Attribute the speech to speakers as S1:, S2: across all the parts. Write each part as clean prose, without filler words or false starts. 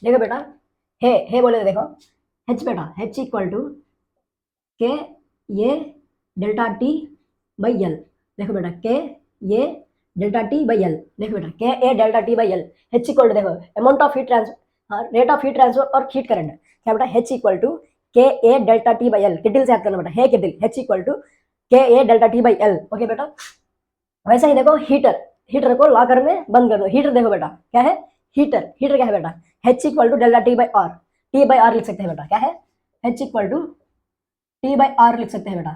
S1: देखो बेटा, हे बोले तो देखो h बेटा, h इक्वल टू के ये डेल्टा टी बाई एल। देखो बेटा के ये डेल्टा टी बाई एल। देखो बेटा K A delta T by L. h equal to देखो amount of heat transfer, rate of heat transfer और हीट करंट। क्या बेटा h equal to K A delta T by L. किटिल से याद करना बेटा, हे किटिल, h equal to K A delta T by L. Okay बेटा, वैसा ही देखो हीटर, हीटर को लॉकर में बंद कर दो। हीटर देखो बेटा क्या है, हीटर, हीटर क्या है बेटा, h equal to delta T by R. T by R लिख सकते हैं बेटा, क्या है h equal to T by R लिख सकते हैं बेटा।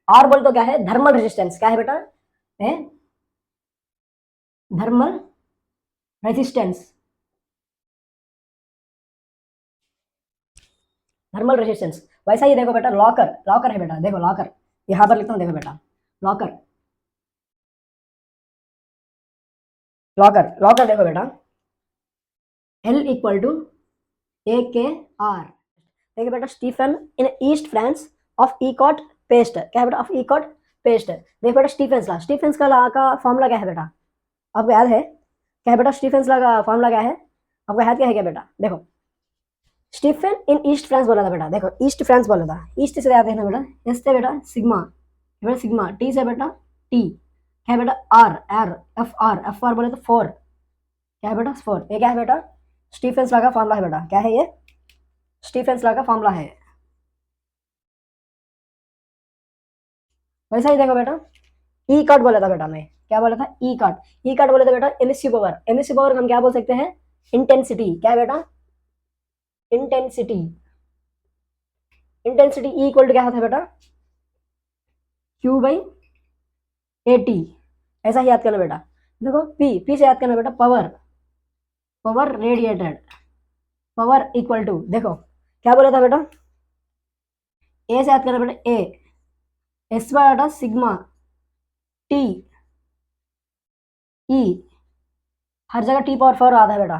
S1: आर बोल तो क्या है, थर्मल रेजिस्टेंस। क्या है बेटा, थर्मल रेजिस्टेंस, थर्मल रेजिस्टेंस। वैसा ही देखो बेटा लॉकर, लॉकर है बेटा, देखो लॉकर यहां पर लिखता हूं, देखो बेटा लॉकर, लॉकर, लॉकर देखो बेटा L equal to A K आर। देखिए बेटा Stephen in east France of ईकॉट पेस्ट। क्या है बेटा, ऑफ ईकॉट पेस्ट। देखो बेटा स्टीफेंस ला, स्टीफेंस का ला का फॉर्मूला क्या है बेटा, आपको याद है क्या है बेटा, स्टीफेंस ला का फॉर्मूला क्या है, आपको याद क्या है क्या बेटा। देखो स्टीफन इन ईस्ट फ्रांस बोला था बेटा, देखो ईस्ट फ्रांस बोला था, ईस्ट से याद है ना बेटा, एस से बेटा सिग्मा, बेटा सिग्मा, टी से बेटा टी, क्या है बेटा R, R F R, F R बोले तो फोर। क्या है बेटा फोर। ये क्या है बेटा, स्टीफेंस ला का फॉर्मूला है बेटा। क्या है ये, स्टीफेंस ला का फॉर्मूला है। वैसा ही देखो बेटा ई कार्ड बोला था बेटा, मैं क्या बोला था, ई कार्ड। ई कार्ड बोले तो बेटा एमएससी पावर, एमएससी पावर हम क्या बोल सकते हैं, इंटेंसिटी। क्या है बेटा, intensity, intensity E equal to क्या था बेटा, क्यू बाई ए टी। ऐसा ही याद करना बेटा। देखो पी, पी से याद करना बेटा power, power radiated, power equal to देखो क्या बोला था बेटा, ए से याद करना बेटा ए, एस बाय बेटा सिग्मा टी ई, हर जगह टी पावर फोर आता है बेटा,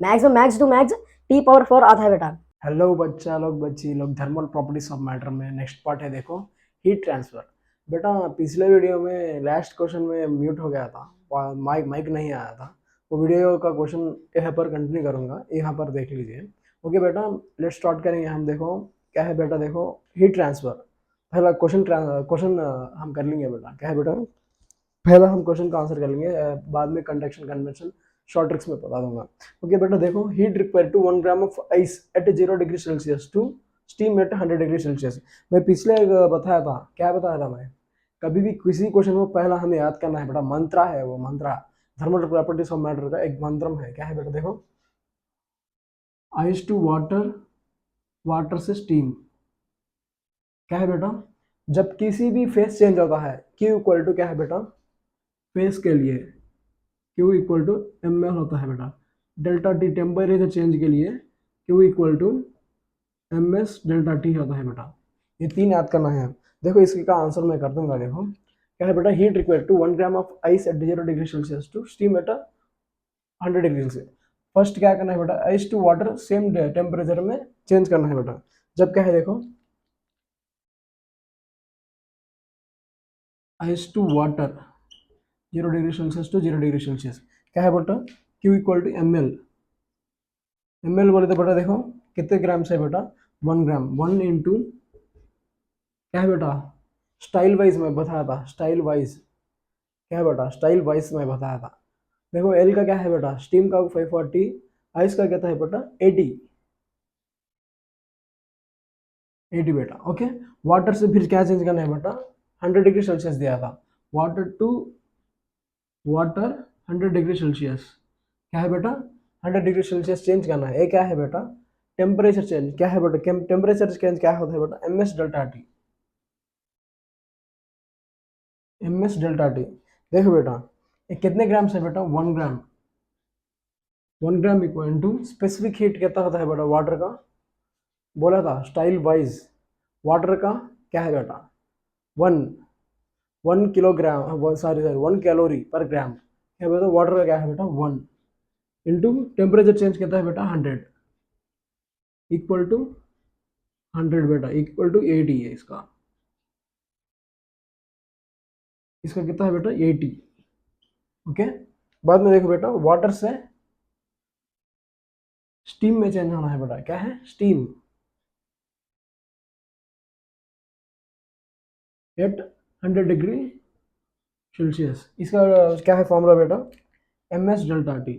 S1: max max to max T power four आता है बेटा।
S2: हेलो बच्चा लोग, बच्ची लोग, थर्मल प्रॉपर्टीज ऑफ मैटर में नेक्स्ट पार्ट है, देखो हीट ट्रांसफर। बेटा पिछले वीडियो में लास्ट क्वेश्चन में म्यूट हो गया था, माइक माइक नहीं आया था। वो वीडियो का क्वेश्चन यहाँ पर कंटिन्यू करूँगा, यहाँ पर देख लीजिए। ओके बेटा, लेट्स स्टार्ट करेंगे हम। देखो क्या है बेटा, देखो हीट ट्रांसफर। पहला क्वेश्चन क्वेश्चन हम कर लेंगे बेटा। क्या है बेटा, पहला हम क्वेश्चन का आंसर कर लेंगे, बाद में कंडक्शन कन्वेंशन शॉर्ट ट्रिक्स में बता दूंगा। ओके बेटा देखो, heat require to 1 gram of ice at 0 degree Celsius to steam at 100 degree Celsius. मैं पिछले बताया था, क्या बताया था मैं, कभी भी किसी क्वेश्चन में पहला हमें याद करना है बेटा, मंत्रा है वो, मंत्रा थर्मल प्रॉपर्टीज ऑफ मैटर का एक मंत्रम है। क्या है बेटा, देखो आइस टू वाटर, वाटर से स्टीम। क्या है बेटा, जब किसी भी फेस चेंज होता है, Q इक्वल टू क्या है बेटा, फेस के लिए Q equal to M L होता है बेटा। डेल्टा टी टेम्परेचर चेंज के लिए Q equal to M S delta T होता है बेटा। ये तीन याद करना है। देखो इसका आंसर मैं कर दूंगा। देखो क्या है बेटा, heat required to 1 gram of ice at 0 degree Celsius to steam at 100 degree Celsius. First क्या करना है बेटा, ice to water same temperature में चेंज करना है बेटा। जब क्या है देखो, ice to water 0 degree Celsius to 0 degree Celsius, क्या है बेटा, Q equal to M L. M L बोले तो बेटा देखो कितने ग्राम से है बेटा, 1 ग्राम, 1 इंटू क्या है बेटा, स्टाइल वाइज मैं बताया था, स्टाइल वाइज। क्या है बेटा, स्टाइल वाइज मैं बताया था। देखो एल का क्या है बेटा, स्टीम का 540, आइस का क्या है बेटा 80, 80 बेटा। ओके, वाटर से फिर क्या चेंज करना है बेटा, 100 डिग्री सेल्सियस दिया था, water to water 100 degree Celsius. क्या है बेटा, 100 डिग्री सेल्सियस चेंज करना है। ये क्या है बेटा, टेम्परेचर चेंज। क्या है बेटा, टेम्परेचर चेंज क्या होता है बेटा, M S delta T, M S delta T. देखो बेटा ये कितने ग्राम से बेटा, 1 gram, 1 gram equal to specific heat कितना होता है बेटा वाटर का, बोला था स्टाइल वाइज। वाटर का क्या है बेटा, 1 1 किलोग्राम, सॉरी सॉरी 1 कैलोरी पर ग्राम। क्या बेटा, वाटर का क्या है बेटा 1 इंटू टेम्परेचर चेंज कितना है बेटा 100 इक्वल टू 100 बेटा इक्वल टू 80 है इसका, इसका कितना है बेटा 80। ओके, बाद में देखो बेटा वाटर से स्टीम में चेंज होना है बेटा, क्या है स्टीम एट 100 डिग्री सेल्सियस। इसका क्या है फॉर्मूला बेटा, M S delta T,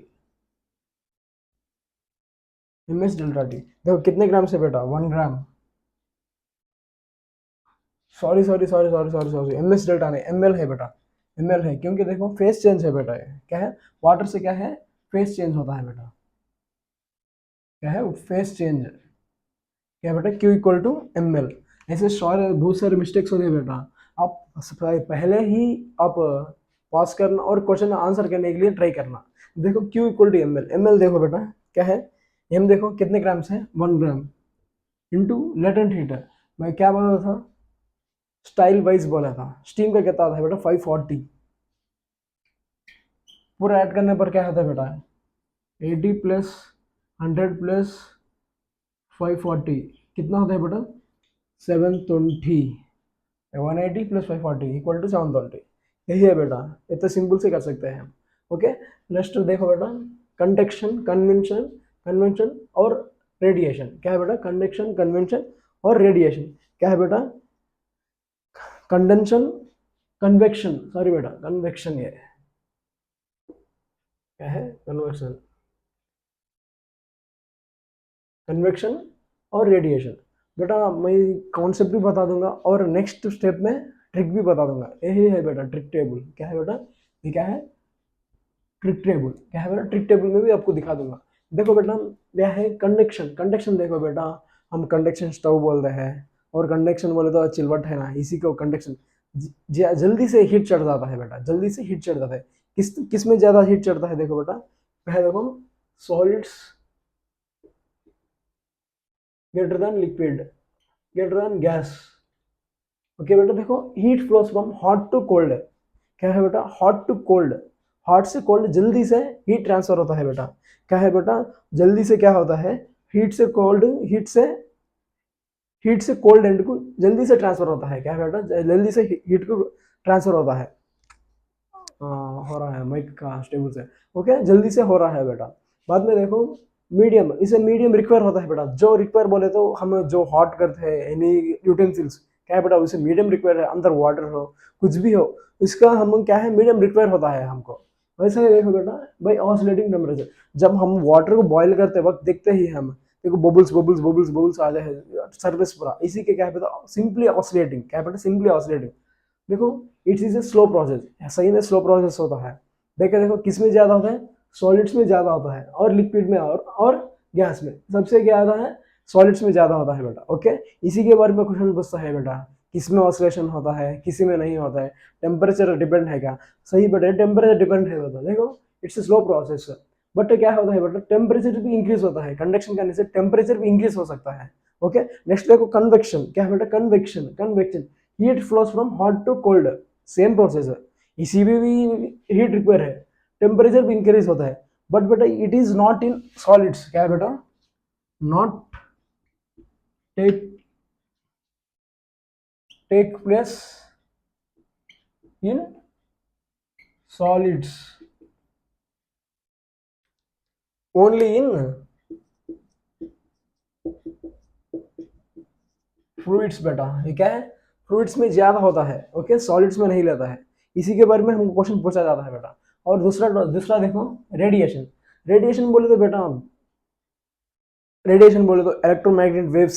S2: M S delta T. देखो कितने ग्राम से बेटा, 1 gram, sorry M S delta नहीं, एम एल है बेटा, एम एल है, क्योंकि देखो फेस चेंज है बेटा, ये क्या है वाटर से क्या है फेस चेंज होता है बेटा, क्या है फेस चेंज, क्या बेटा Q equal to M L. ऐसे बहुत सारे मिस्टेक्स होते हैं बेटा, आप पहले ही आप पास करना और क्वेश्चन आंसर करने के लिए ट्राई करना। देखो Q equal to M L, M L देखो बेटा क्या है, एम देखो कितने ग्राम से 1 ग्राम इंटू लेटेंट हीट, मैं क्या बोला था स्टाइल वाइज बोला था, स्टीम का कितना आता है बेटा 540, पूरा ऐड करने पर क्या होता है बेटा 80 प्लस 100 प्लस 540 कितना होता है बेटा 720, 180 प्लस 540 इक्वल टू 720, यही है बेटा, इतना सिंपल से कर सकते हैं हम। ओके नेक्स्ट देखो बेटा कंडक्शन कन्वेंशन, कन्वेंशन और रेडिएशन, क्या है बेटा कंडक्शन कन्वेंशन और रेडिएशन, क्या है बेटा कंडेंशन कन्वेक्शन, सॉरी बेटा कन्वेक्शन, ये क्या है कन्वेक्शन, कन्वेक्शन और रेडिएशन। बेटा मैं कॉन्सेप्ट भी बता दूंगा और नेक्स्ट स्टेप में ट्रिक भी बता दूंगा, यही है बेटा ट्रिक टेबल, क्या है बेटा ये क्या है ट्रिक टेबल, क्या है बेटा ट्रिक टेबल में भी आपको दिखा दूंगा। देखो बेटा क्या है कंडक्शन, कंडक्शन देखो बेटा हम कंडक्शन स्टोव बोलते हैं, और कंडक्शन बोले तो चिलवट है ना, इसी को कंडक्शन जल्दी से हीट चढ़ जाता है बेटा, जल्दी से हीट चढ़ जाता है, किस में ज़्यादा हीट चढ़ता है देखो बेटा, पहले देखो solids greater than liquid greater than gas. Okay बेटा देखो heat flows from hot to cold, क्या है बेटा हॉट टू कोल्ड, हॉट से कोल्ड जल्दी से हीट ट्रांसफर होता है बेटा, क्या है बेटा जल्दी से क्या होता है हीट से कोल्ड, हीट से कोल्ड एंड को जल्दी से ट्रांसफर होता है, क्या है बेटा जल्दी से हीट को ट्रांसफर होता है, हो रहा है माइक का स्टेबल से, ओके जल्दी से हो रहा है बेटा। बाद में देखो मीडियम, इसे मीडियम रिक्वायर होता है बेटा, जो रिक्वायर बोले तो हम जो हॉट करते हैं एनी यूटेंसिल्स, क्या है बेटा उसे मीडियम रिक्वायर है, अंदर वाटर हो कुछ भी हो इसका हम क्या है मीडियम रिक्वायर होता है हमको। वैसे ही देखो बेटा भाई ऑसिलेटिंग टेम्परेचर, जब हम वाटर को बॉईल करते वक्त देखते ही हम देखो बबल्स बबल्स बबल्स बबल्स आ जाए सरफेस पूरा, इसी के क्या है बेटा सिंपली ऑसिलेटिंग, क्या है बेटा सिंपली ऑसिलेटिंग। देखो it is a slow process, सही में स्लो प्रोसेस होता है। देखो किस में ज़्यादा होता है सॉलिड्स में ज़्यादा होता है, और लिक्विड में और गैस में सबसे ज़्यादा है सॉलिड्स में ज़्यादा होता है बेटा। ओके इसी के बारे में क्वेश्चन पूछता है बेटा किस में ऑसिलेशन होता है किसी में नहीं होता है, टेम्परेचर डिपेंड है क्या, सही बेटा टेम्परेचर डिपेंड है बेटा। देखो it's a slow process, but क्या होता है बेटा टेम्परेचर भी इंक्रीज होता है, कंडक्शन करने से टेम्परेचर भी इंक्रीज हो सकता है। ओके नेक्स्ट देखो कन्वेक्शन, क्या है बेटा convection, convection heat flows from hot to cold, same process है, इसी में भी हीट रिक्वायर है, टेम्परेचर भी इंक्रीज होता है, बट बेटा it is not in solids, क्या है बेटा not take place in solids, only in fluids बेटा, ये क्या है फ्लूइड्स में ज्यादा होता है, ओके सॉलिड्स में नहीं लेता है, इसी के बारे में हमको क्वेश्चन पूछा जाता है बेटा। और दूसरा दूसरा देखो रेडिएशन, रेडिएशन बोले तो बेटा रेडिएशन बोले तो इलेक्ट्रोमैग्नेटिक वेव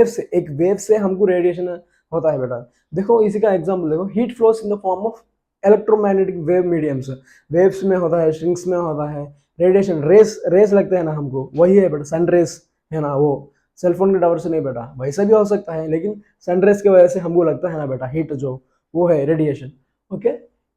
S2: से एक वेव से हमको रेडिएशन होता है बेटा। देखो इसी का एग्जांपल देखो heat flows in the form of electromagnetic wave mediums, waves में होता है स्ट्रिंग्स में होता है रेडिएशन, रेस लगते हैं ना हमको, वही है बेटा सन रेस है ना, वो सेलफोन के टावर से नहीं बेटा, वैसा भी हो सकता है लेकिन सन रेस की वजह से हमको लगता है ना बेटा हीट जो वो है radiation. Okay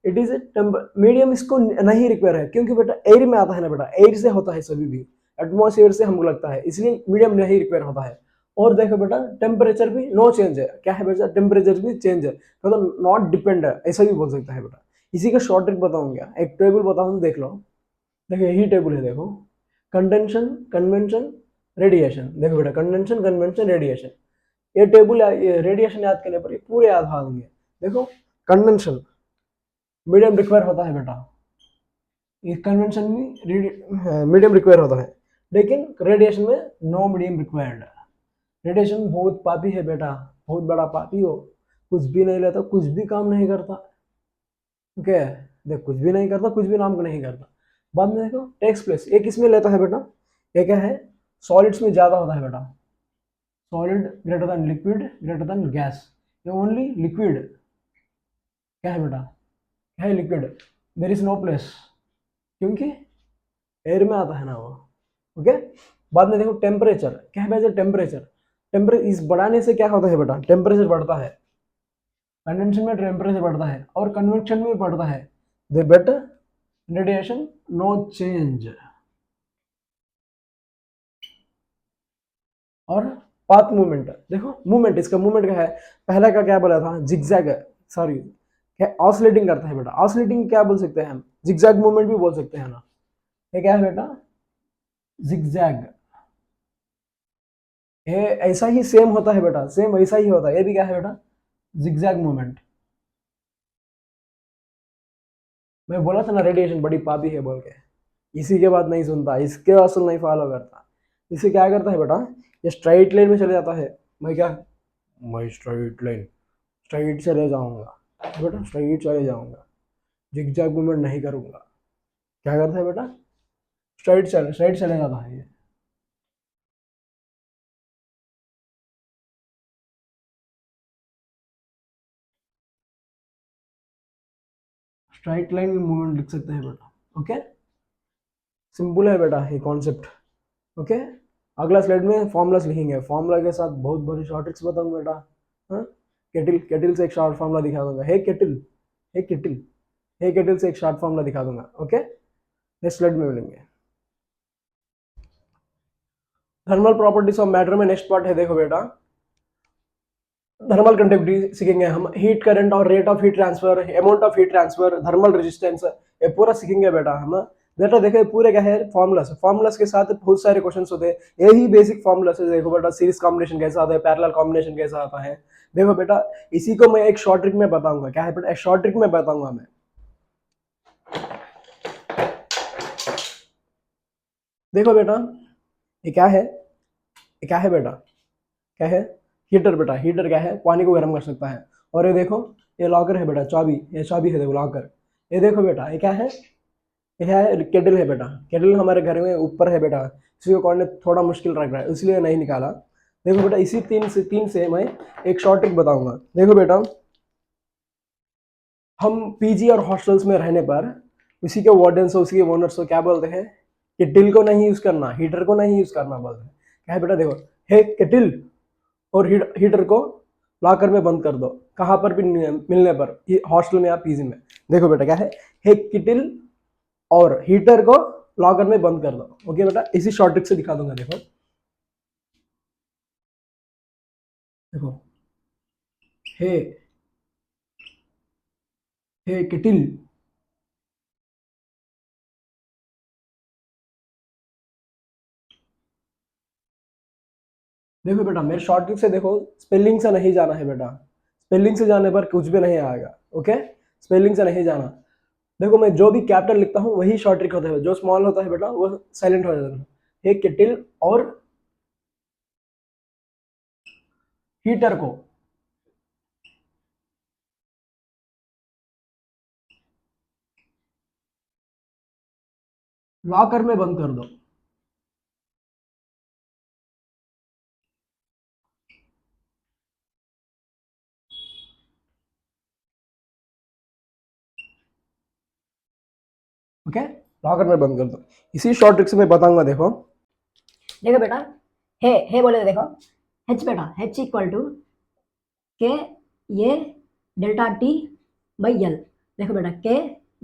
S2: it is a medium, इसको नहीं रिक्वायर है क्योंकि बेटा एयर में आता है ना बेटा, एयर से होता है सभी भी, एटमॉस्फेयर से हमको लगता है, इसलिए मीडियम नहीं रिक्वायर होता है। और देखो बेटा टेम्परेचर भी नो चेंज है, क्या है बेटा टेम्परेचर भी चेंज है, मतलब नॉट डिपेंड है, ऐसा भी बोल सकता है बेटा। इसी का शॉर्ट ट्रिक बताऊंगा, एक टेबल बताऊँ देख लो, देखो यही टेबल है देखो कंडेंशन कन्वेंशन रेडिएशन, देखो बेटा कंडेंशन कन्वेंशन रेडिएशन, ये टेबल रेडिएशन याद करने पर ये पूरे याद आ देंगे। देखो कंडेंशन मीडियम रिक्वायर होता है बेटा, इस कन्वेंशन में मीडियम रिक्वायर होता है, लेकिन रेडिएशन में नो मीडियम रिक्वायर्ड। रेडिएशन बहुत पापी है बेटा, बहुत बड़ा पापी हो, कुछ भी नहीं लेता, कुछ भी काम नहीं करता। ओके, देख कुछ भी नहीं करता, कुछ भी काम नहीं करता। बाद में देखो टेक्स प्लेस, ये किस में लेता है बेटा, ये क्या है, सॉलिड्स में ज़्यादा होता है बेटा। Solid greater than liquid greater than gas, ये ओनली लिक्विड क्या है बेटा, क्या है liquid, there is no place, क्योंकि एयर में आता है ना वो। ओके, बाद में देखो टेम्परेचर, क्या है बेटा, टेम्परेचर, टेम्परेचर इस बढ़ाने से क्या होता है बेटा, टेम्परेचर बढ़ता है। कंडेंसेशन में टेम्परेचर बढ़ता है और कन्वेक्शन में भी बढ़ता है। दे बेट रेडिएशन नो चेंज। और पाथ मूवमेंट, देखो मूवमेंट, इसका मूवमेंट क्या है, पहला का क्या बोला था, जिगजैग, सॉरी क्या ऑसिलेटिंग करता है बेटा, ऑसिलेटिंग क्या बोल सकते हैं हम, जिगजैग मूवमेंट भी बोल सकते हैं ना। ये क्या है बेटा, जिगजैग, ये ऐसा ही सेम होता है बेटा, सेम ऐसा ही होता है, ये भी क्या है बेटा, जिगजैग मूवमेंट। मैं बोला था ना रेडिएशन बड़ी पापी है बोल के, इसी के बाद नहीं सुनता, इसके असल नहीं फॉलो करता। इसे क्या करता है बेटा, ये स्ट्राइट लाइन में चले जाता है। मैं क्या, मैं स्ट्राइट लाइन, स्ट्राइट चले जाऊंगा बेटा, स्ट्राइट चले जाऊंगा, जिगजैग मूवमेंट नहीं करूंगा। क्या करता है बेटा, स्ट्राइट चले जाता है ये। स्ट्राइट लाइन मूवमेंट लिख सकते हैं बेटा। ओके, सिंपल है बेटा ये कॉन्सेप्ट। ओके, अगला स्लाइड में फॉर्मूलास लिखेंगे, फॉर्मूला के साथ बहुत बड़ी शॉर्ट ट्रिक्स बताऊंगा बेटा। हाँ, केटिल, केटिल से एक शॉर्ट फॉर्मूला दिखा दूंगा, हे केटिल, हे केटिल, हे केटिल से एक शॉर्ट फॉर्मूला दिखा दूंगा। ओके, नेक्स्ट स्लाइड में मिलेंगे। थर्मल प्रॉपर्टीज ऑफ मैटर में नेक्स्ट पार्ट है, देखो बेटा थर्मल कंडक्टिविटी सीखेंगे हम, हीट करंट और rate of heat transfer, amount of heat transfer, thermal resistance, ये पूरा सीखेंगे बेटा हम। बेटा देखो पूरे क्या है, फॉर्मुलास, फॉर्मुलास के साथ बहुत सारे क्वेश्चंस होते हैं, यही बेसिक फॉर्मुलास है। देखो बेटा सीरीज कॉम्बिनेशन कैसा आता है, पैरेलल कॉम्बिनेशन कैसा आता है। देखो बेटा इसी को मैं एक शॉर्ट ट्रिक में बताऊंगा, क्या है बेटा, एक शॉर्ट ट्रिक में बताऊंगा मैं। देखो बेटा ये क्या है, ये क्या है बेटा, क्या है, हीटर बेटा, हीटर क्या है, पानी को गर्म कर सकता है। और ये देखो ये लॉकर है बेटा, चाबी, ये चाबी है देखो लॉकर। ये देखो बेटा ये क्या है, ये है केटल है बेटा, केटल हमारे घर में ऊपर है बेटा, इसी को खोलने थोड़ा मुश्किल लग रहा है इसलिए नहीं निकाला। देखो बेटा इसी तीन से मैं एक शॉर्ट ट्रिक बताऊंगा। देखो बेटा हम पीजी और हॉस्टल्स में रहने पर उसी के वार्डन्स हो, उसी के ओनर्स हो, क्या बोलते हैं, केटल को नहीं यूज करना, हीटर को नहीं यूज करना बोलते हैं। क्या है बेटा, देखो हे केटल और हीटर को लॉकर में बंद कर दो, कहाँ पर भी मिलने पर, हॉस्टल में या पीजी में। देखो बेटा क्या है, हे केटल और हीटर को लॉकर में बंद कर दो। ओके बेटा, इसी शॉर्ट ट्रिक से दिखा दूंगा। देखो देखो हे, हे केटल, देखो बेटा मेरे शॉर्ट ट्रिक से देखो, स्पेलिंग से नहीं जाना है बेटा, स्पेलिंग से जाने पर कुछ भी नहीं आएगा। ओके, स्पेलिंग से नहीं जाना। देखो मैं जो भी कैपिटल लिखता हूँ वही शॉर्ट ट्रिक होता है, जो स्मॉल होता है बेटा वो साइलेंट हो जाता है। हे केटल और हीटर को लॉकर में बंद कर दो। ओके, लॉकर में बंद कर दो, इसी शॉर्ट ट्रिक से मैं बताऊंगा। देखो
S1: देखो बेटा हे बोले तो देखो एच बेटा, एच इक्वल टू के ये डेल्टा टी बाई एल। देखो बेटा के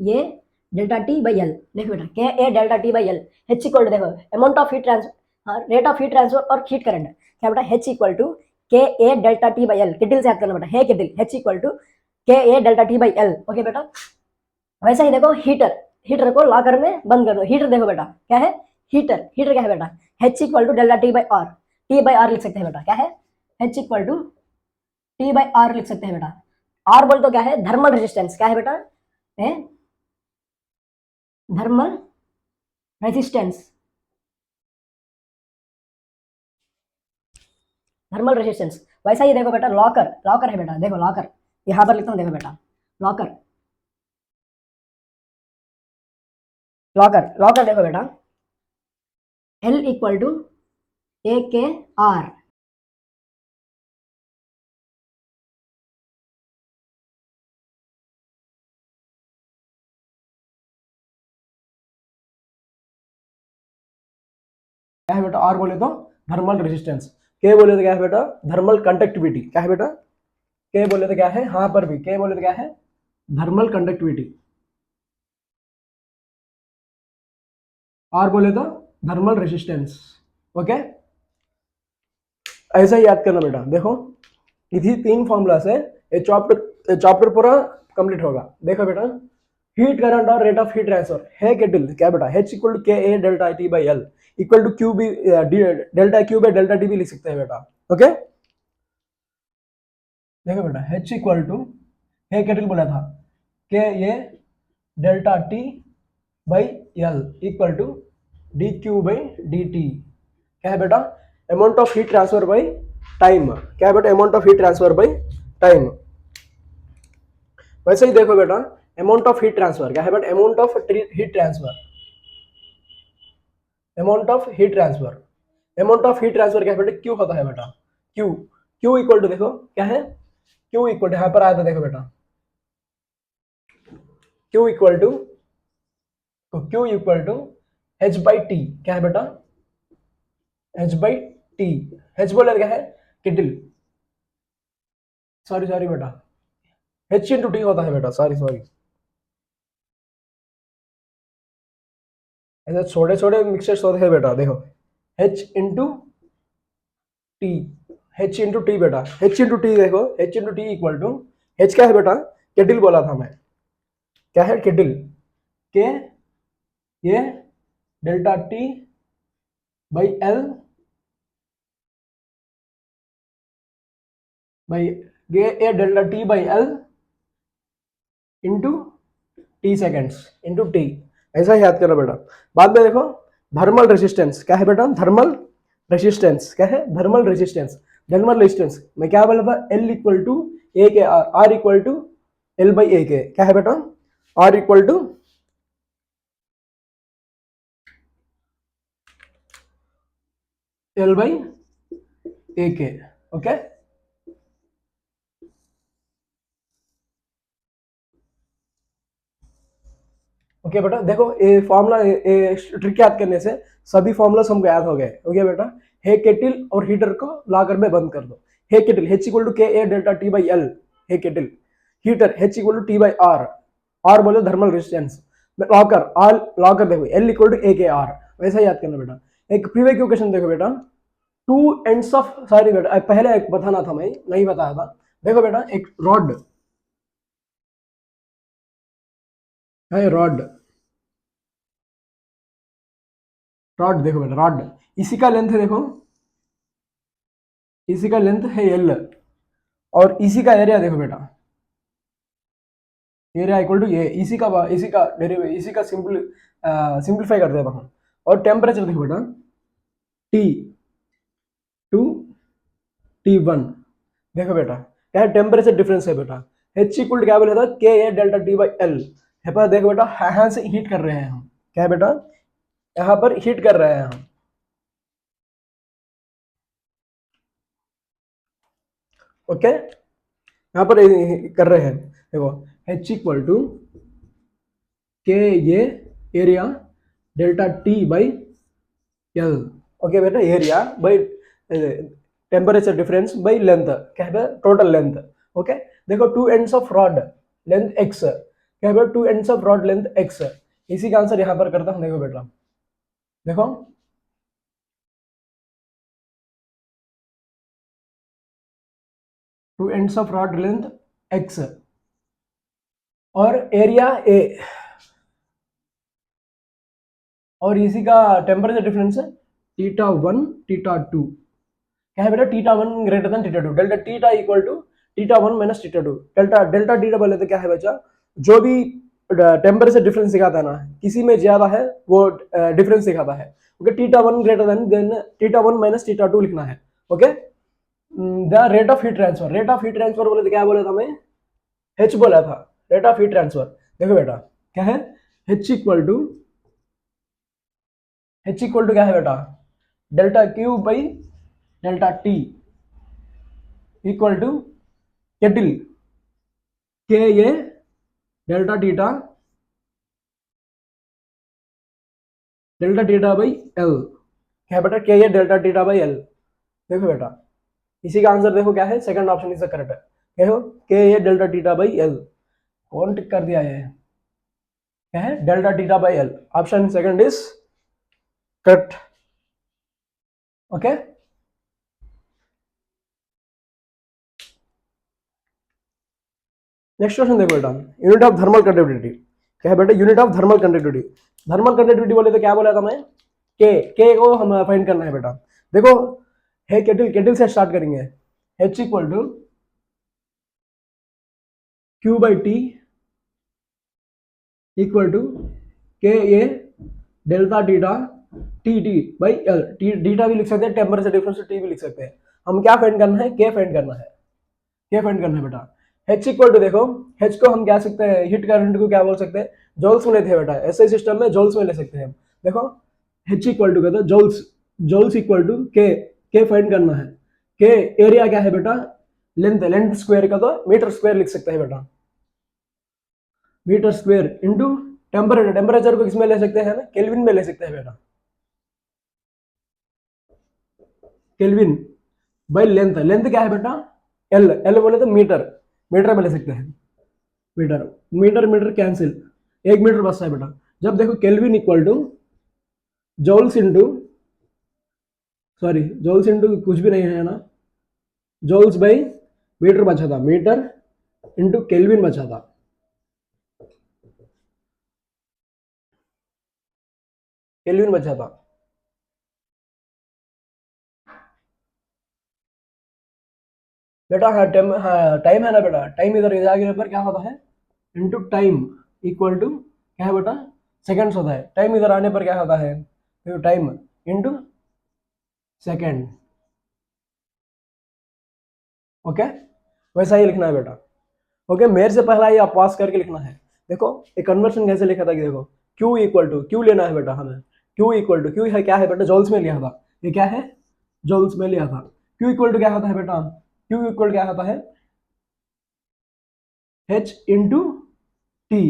S1: ये डेल्टा टी बाई एल, देखो बेटा K A delta T by L. H equal to देखो amount of heat transfer, rate of heat transfer और हीट करंट, क्या बेटा H equal to K A delta T by L, किटिल से याद करना बेटा, हे किटिल, H equal to K A delta T by L. Okay बेटा, वैसा ही देखो हीटर, हीटर को लॉकर में बंद कर दो। हीटर देखो बेटा क्या है, हीटर, हीटर क्या है बेटा, H equal to delta T by R, T by R लिख सकते हैं बेटा, क्या है H equal to T by R लिख सकते हैं बेटा। आर बोल तो क्या है, थर्मल रेजिस्टेंस, क्या है बेटा, थर्मल रेजिस्टेंस। Thermal resistance. वैसा ही देखो बेटा लॉकर, लॉकर है बेटा, देखो लॉकर यहाँ पर लिखता हूँ, देखो बेटा लॉकर, लॉकर लॉकर देखो बेटा L equal to A K are,
S2: क्या है बेटा, आर बोले तो थर्मल रेजिस्टेंस, के बोले तो क्या है बेटा थर्मल कंडक्टिविटी, क्या है बेटा के बोले तो क्या है, यहाँ पर भी के बोले तो क्या है थर्मल कंडक्टिविटी, आर बोले तो थर्मल रेजिस्टेंस। ओके, ऐसा ही याद करना बेटा। देखो इसी 3 फॉर्मूला से ये चैप्टर पूरा कंप्लीट होगा। देखो बेटा हीट करंट और रेट ऑफ हीट ट्रांसफर है केटल, क्या बेटा H equal to K A delta T by L equal to Q B delta Q by delta T भी लिख सकते हैं बेटा। ओके, देखो बेटा H इक्वल टू है केटल बोला था K A delta T by L equal to D Q by D T, क्या है बेटा amount of heat transfer by time, क्या है बेटा amount of heat transfer by time. वैसे ही देखो बेटा अमाउंट ऑफ हीट ट्रांसफर, क्या है बेटा amount of heat transfer, amount of heat transfer, amount of heat transfer क्या है बेटा क्यू होता है बेटा, क्यू, क्यू इक्वल टू देखो क्या है, क्यू इक्वल टू यहाँ पर आया था देखो बेटा Q equal to H by T, क्या है बेटा एच बाई टी, एच बोले क्या है किटिल, सॉरी बेटा एच इंटू टी होता है बेटा, सॉरी ऐसे छोटे छोटे मिक्सचर्स होते हैं बेटा। देखो H into T, H into T बेटा, H इंटू टी देखो H into T equal to H क्या है बेटा केटिल बोला था मैं, क्या है केटिल, के ये delta T by L by A delta T by L into T seconds into T, ऐसा ही याद करना बेटा। बाद में देखो थर्मल रेजिस्टेंस, क्या है बेटा थर्मल रेजिस्टेंस, क्या है थर्मल रेजिस्टेंस, थर्मल रेजिस्टेंस मैं क्या बोला था L equal to A K R equal to L by A K, क्या है बेटा R equal to L by A K. Okay, okay बेटा देखो ये फॉर्मूला ट्रिक याद करने से सभी फॉर्मूलास हमको याद हो गए। ओके बेटा हे केटिल और हीटर को लाकर में बंद कर दो, हे केटिल H equal to K A delta T by L, हे केटिल heater H equal to T by R, R बोले थर्मल रेजिस्टेंस, लॉकर आर लॉकर देखो L equal to A K R, वैसा याद करना बेटा। एक प्रीवियस क्वेश्चन देखो बेटा टू एंड्स ऑफ, सॉरी बेटा पहले एक बताना था मैं नहीं बताया था। देखो बेटा एक रॉड है, रॉड रॉड देखो बेटा रॉड, इसी का लेंथ है देखो, इसी का लेंथ है एल और इसी का एरिया देखो बेटा एरिया इक्वल टू ए, इसी का सिंप्लीफाई कर देता हूँ। और टेम्परेचर देखो बेटा T टू T1, देखो बेटा क्या है टेम्परेचर डिफरेंस है बेटा, H इक्वल क्या बोला था K A delta T by L, यहाँ पर देखो बेटा यहाँ से हीट कर रहे हैं हम, क्या है बेटा यहाँ पर हीट कर रहे हैं हम। ओके, यहाँ पर कर रहे हैं देखो H इक्वल टू के ये area delta T by L, okay बेटा area by temperature difference by length, क्या है टोटल लेंथ। ओके देखो two ends of rod length x, क्या है two ends of rod length x, इसी का answer यहाँ पर करता हूँ। देखो बेटा देखो two ends of rod length x और एरिया a और इसी का टेम्परेचर डिफरेंस है θ1 θ2, क्या है बेटा θ1 greater than θ2, delta theta equal to θ1 minus θ2, delta theta बोले तो क्या है बच्चा जो भी टेम्परेचर डिफरेंस दिखाता है ना, किसी में ज्यादा है वो डिफरेंस दिखाता है। ओके θ1 ग्रेटर देन θ1 माइनस θ2 लिखना है। Okay the rate of heat transfer, rate of heat transfer बोले तो क्या बोला था मैं, एच बोला था, रेट ऑफ हीट ट्रांसफर। देखो बेटा क्या है, एच इक्वल टू, क्या है बेटा, delta Q by delta T equal to kettle K A delta theta by L, क्या है बेटा, K A delta theta by L. देखो बेटा इसी का आंसर देखो क्या है, सेकंड ऑप्शन इज करेक्ट है। देखो के A delta theta by L, कौन टिक कर दिया है, क्या है, delta theta by L, option second is correct. Okay, next question देखो बेटा, यूनिट ऑफ थर्मल कंडक्टिविटी, क्या है बेटा, unit of thermal conductivity. Thermal conductivity बोले तो क्या बोला था मैं, के को हम फाइंड करना है बेटा। देखो है केटिल, केटिल से स्टार्ट करेंगे, H equal to Q by T equal to K A delta theta T T by L, T डीटा भी लिख सकते हैं, टेम्परेचर डिफरेंस टी भी लिख सकते हैं। हम क्या फाइंड करना है, के फाइंड करना है, के फाइंड करना है बेटा। एच इक्वल टू, देखो एच को हम क्या सकते हैं, हीट करंट को क्या बोल सकते हैं, जॉल्स में लेते हैं बेटा, ऐसे सिस्टम में जॉल्स में ले सकते हैं। देखो एच इक्वल टू कहते हैं जॉल्स, जॉल्स इक्वल टू के फाइंड करना है। के एरिया क्या है बेटा, लेंथ, लेंथ स्क्वायर का तो मीटर स्क्वायर लिख सकते हैं बेटा, meter square into temperature, temperature को किसमें ले सकते हैं ना, केल्विन में ले सकते हैं बेटा, केल्विन बाई लेंथ, लेंथ क्या है बेटा, एल, एल बोले तो मीटर, मीटर में ले सकते हैं, मीटर, मीटर मीटर कैंसिल, एक मीटर बचता है बेटा। जब देखो Kelvin equal to joules into, sorry joules into कुछ भी नहीं है ना, जॉल्स बाई मीटर बचा था, मीटर इंटू केल्विन बचा था, केल्विन बचा था। बेटा हाँ टाइम, हाँ टाइम है ना बेटा, टाइम इधर आगे पर क्या होता है, इंटू टाइम इक्वल टू क्या है बेटा, सेकंड्स होता है, टाइम इधर आने पर क्या होता है, तो टाइम इंटू सेकेंड। ओके, वैसा ही लिखना है बेटा। ओके, मेरे से पहला ही आप पास करके लिखना है। देखो एक कन्वर्शन कैसे लिखा था कि देखो Q इक्वल टू, Q लेना है बेटा हमें, Q इक्वल टू, Q है क्या है बेटा, जॉल्स में लिया था, ये क्या है, जॉल्स में लिया था। Q इक्वल टू क्या होता है बेटा, Q इक्वल क्या होता है, H इंटू टी,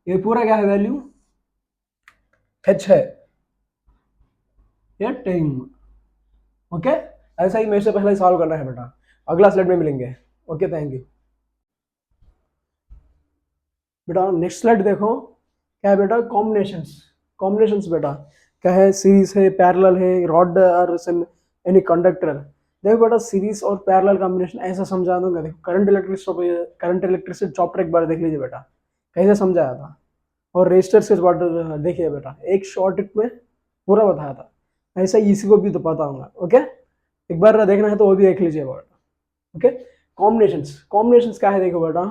S2: ये पूरा क्या है वैल्यू, H है, ये टाइम। ओके, ऐसा ही मेरे से पहले सॉल्व करना है बेटा, अगला स्लाइड में मिलेंगे। ओके थैंक यू बेटा। नेक्स्ट स्लाइड देखो, क्या है बेटा, कॉम्बिनेशंस, कॉम्बिनेशंस बेटा क्या है, सीरीज है, पैरेलल है, रॉड और एनी कंडक्टर। देखो बेटा सीरीज और पैरेलल कॉम्बिनेशन ऐसा समझा दूंगा, देखो करंट इलेक्ट्रिसिटी चैप्टर एक बार देख लीजिए बेटा, कैसे समझाया था, और रेजिस्टर से देखिए बेटा, एक शॉर्ट ट्रिक में पूरा बताया था, ऐसा ही इसी को भी तो पता होगा। ओके, एक बार देखना है तो वो भी देख लीजिए बेटा। ओके, कॉम्बिनेशंस, कॉम्बिनेशंस क्या है, देखो बेटा